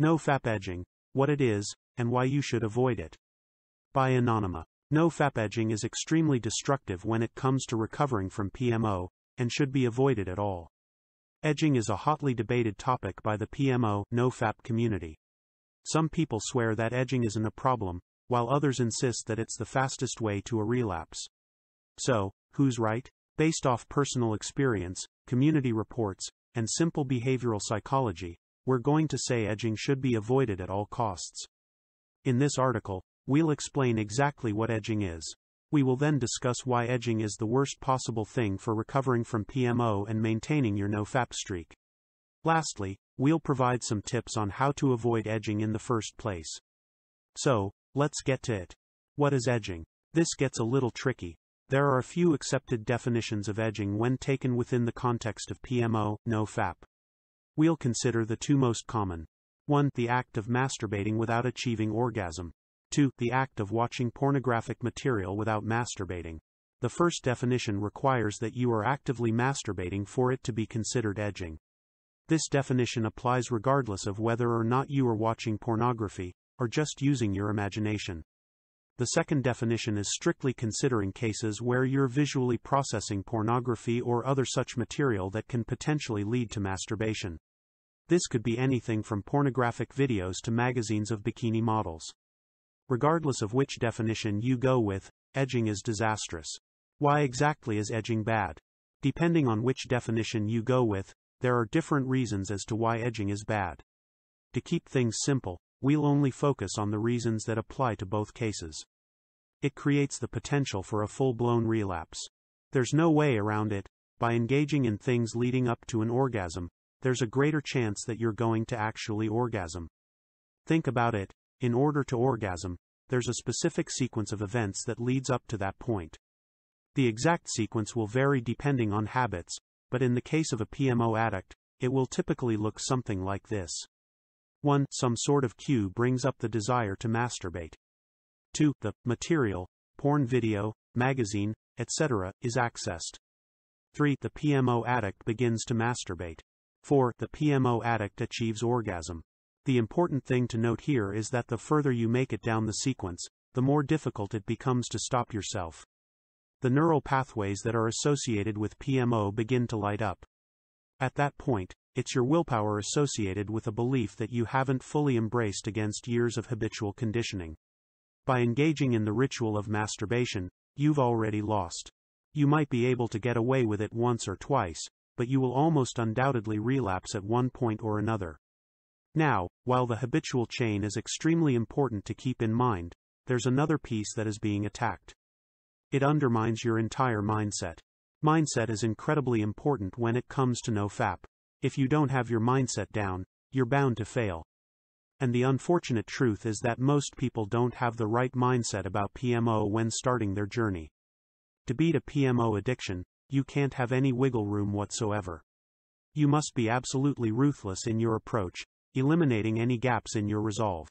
Nofap edging, what it is, and why you should avoid it. By Anonymous. Nofap edging is extremely destructive when it comes to recovering from PMO, and should be avoided at all. Edging is a hotly debated topic by the PMO, Nofap community. Some people swear that edging isn't a problem, while others insist that it's the fastest way to a relapse. So, who's right? Based off personal experience, community reports, and simple behavioral psychology, we're going to say edging should be avoided at all costs. In this article, we'll explain exactly what edging is. We will then discuss why edging is the worst possible thing for recovering from PMO and maintaining your Nofap streak. Lastly, we'll provide some tips on how to avoid edging in the first place. So, let's get to it. What is edging? This gets a little tricky. There are a few accepted definitions of edging when taken within the context of PMO, Nofap. We'll consider the two most common. 1. The act of masturbating without achieving orgasm. 2. The act of watching pornographic material without masturbating. The first definition requires that you are actively masturbating for it to be considered edging. This definition applies regardless of whether or not you are watching pornography, or just using your imagination. The second definition is strictly considering cases where you're visually processing pornography or other such material that can potentially lead to masturbation. This could be anything from pornographic videos to magazines of bikini models. Regardless of which definition you go with, edging is disastrous. Why exactly is edging bad? Depending on which definition you go with, there are different reasons as to why edging is bad. To keep things simple, we'll only focus on the reasons that apply to both cases. It creates the potential for a full-blown relapse. There's no way around it. By engaging in things leading up to an orgasm, there's a greater chance that you're going to actually orgasm. Think about it. In order to orgasm, there's a specific sequence of events that leads up to that point. The exact sequence will vary depending on habits, but in the case of a PMO addict, it will typically look something like this. 1. Some sort of cue brings up the desire to masturbate. 2. The material, porn video, magazine, etc., is accessed. 3. The PMO addict begins to masturbate. 4. The PMO addict achieves orgasm. The important thing to note here is that the further you make it down the sequence, the more difficult it becomes to stop yourself. The neural pathways that are associated with PMO begin to light up. At that point, it's your willpower associated with a belief that you haven't fully embraced against years of habitual conditioning. By engaging in the ritual of masturbation, you've already lost. You might be able to get away with it once or twice, but you will almost undoubtedly relapse at one point or another. Now, while the habitual chain is extremely important to keep in mind, there's another piece that is being attacked. It undermines your entire mindset. Mindset is incredibly important when it comes to Nofap. If you don't have your mindset down, you're bound to fail. And the unfortunate truth is that most people don't have the right mindset about PMO when starting their journey. To beat a PMO addiction, you can't have any wiggle room whatsoever. You must be absolutely ruthless in your approach, eliminating any gaps in your resolve.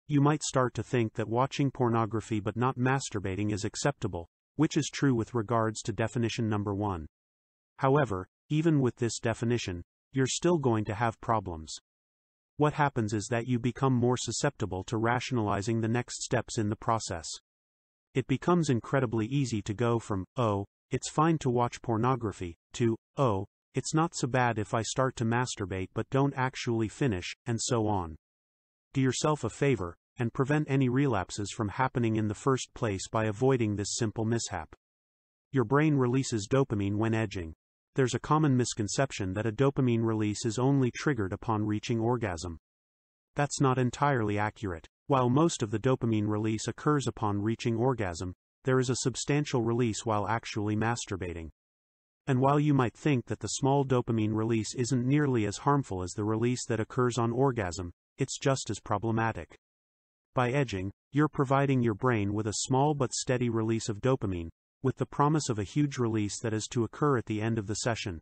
You might start to think that watching pornography but not masturbating is acceptable, which is true with regards to definition number 1. However, even with this definition, you're still going to have problems. What happens is that you become more susceptible to rationalizing the next steps in the process. It becomes incredibly easy to go from, oh, it's fine to watch pornography, to, oh, it's not so bad if I start to masturbate but don't actually finish, and so on. Do yourself a favor, and prevent any relapses from happening in the first place by avoiding this simple mishap. Your brain releases dopamine when edging. There's a common misconception that a dopamine release is only triggered upon reaching orgasm. That's not entirely accurate. While most of the dopamine release occurs upon reaching orgasm, there is a substantial release while actually masturbating. And while you might think that the small dopamine release isn't nearly as harmful as the release that occurs on orgasm, it's just as problematic. By edging, you're providing your brain with a small but steady release of dopamine, with the promise of a huge release that is to occur at the end of the session.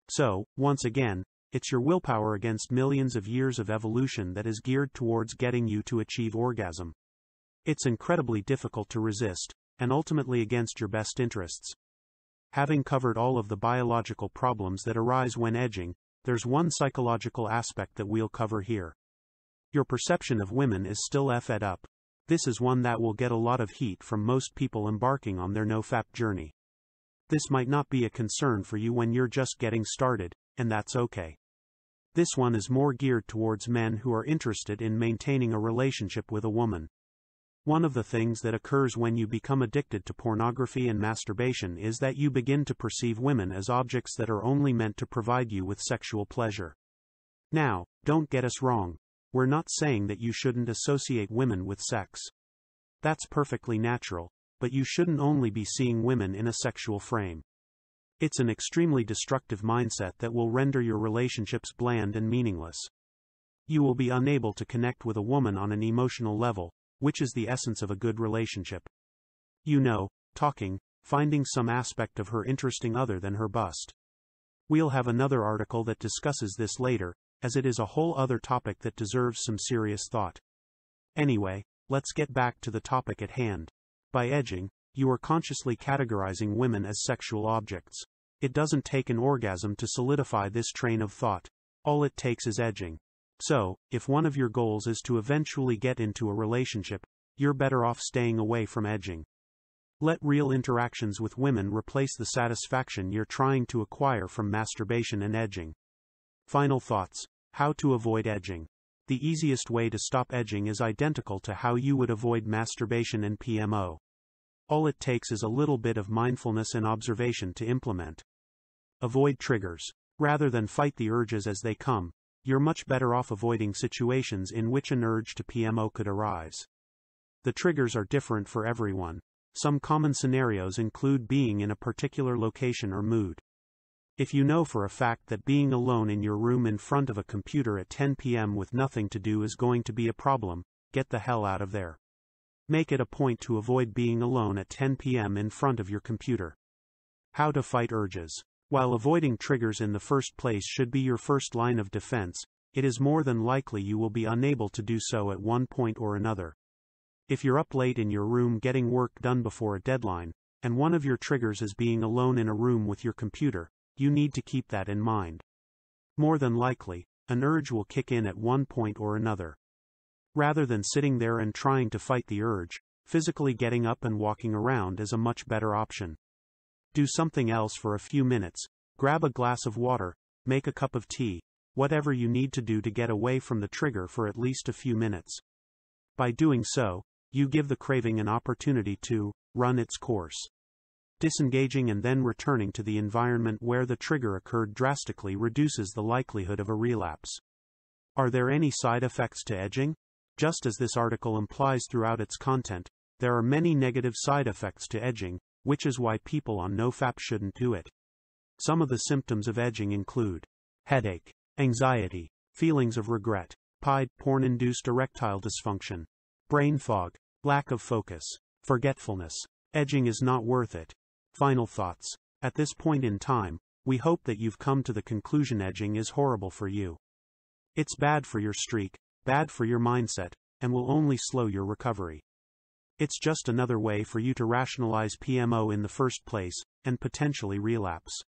So, once again, it's your willpower against millions of years of evolution that is geared towards getting you to achieve orgasm. It's incredibly difficult to resist, and ultimately against your best interests. Having covered all of the biological problems that arise when edging, there's one psychological aspect that we'll cover here. Your perception of women is still effed up. This is one that will get a lot of heat from most people embarking on their Nofap journey. This might not be a concern for you when you're just getting started, and that's okay. This one is more geared towards men who are interested in maintaining a relationship with a woman. One of the things that occurs when you become addicted to pornography and masturbation is that you begin to perceive women as objects that are only meant to provide you with sexual pleasure. Now, don't get us wrong. We're not saying that you shouldn't associate women with sex. That's perfectly natural, but you shouldn't only be seeing women in a sexual frame. It's an extremely destructive mindset that will render your relationships bland and meaningless. You will be unable to connect with a woman on an emotional level, which is the essence of a good relationship. You know, talking, finding some aspect of her interesting other than her bust. We'll have another article that discusses this later, as it is a whole other topic that deserves some serious thought. Anyway, let's get back to the topic at hand. By edging, you are consciously categorizing women as sexual objects. It doesn't take an orgasm to solidify this train of thought. All it takes is edging. So, if one of your goals is to eventually get into a relationship, you're better off staying away from edging. Let real interactions with women replace the satisfaction you're trying to acquire from masturbation and edging. Final thoughts. How to avoid edging. The easiest way to stop edging is identical to how you would avoid masturbation and PMO. All it takes is a little bit of mindfulness and observation to implement. Avoid triggers. Rather than fight the urges as they come, you're much better off avoiding situations in which an urge to PMO could arise. The triggers are different for everyone. Some common scenarios include being in a particular location or mood. If you know for a fact that being alone in your room in front of a computer at 10 p.m. with nothing to do is going to be a problem, get the hell out of there. Make it a point to avoid being alone at 10 p.m. in front of your computer. How to fight urges. While avoiding triggers in the first place should be your first line of defense, it is more than likely you will be unable to do so at one point or another. If you're up late in your room getting work done before a deadline, and one of your triggers is being alone in a room with your computer, you need to keep that in mind. More than likely, an urge will kick in at one point or another. Rather than sitting there and trying to fight the urge, physically getting up and walking around is a much better option. Do something else for a few minutes, grab a glass of water, make a cup of tea, whatever you need to do to get away from the trigger for at least a few minutes. By doing so, you give the craving an opportunity to run its course. Disengaging and then returning to the environment where the trigger occurred drastically reduces the likelihood of a relapse. Are there any side effects to edging? Just as this article implies throughout its content, there are many negative side effects to edging, which is why people on Nofap shouldn't do it. Some of the symptoms of edging include headache, anxiety, feelings of regret, PID, porn-induced erectile dysfunction, brain fog, lack of focus, forgetfulness. Edging is not worth it. Final thoughts. At this point in time, we hope that you've come to the conclusion edging is horrible for you. It's bad for your streak, bad for your mindset, and will only slow your recovery. It's just another way for you to rationalize PMO in the first place, and potentially relapse.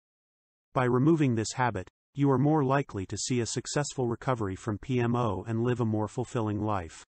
By removing this habit, you are more likely to see a successful recovery from PMO and live a more fulfilling life.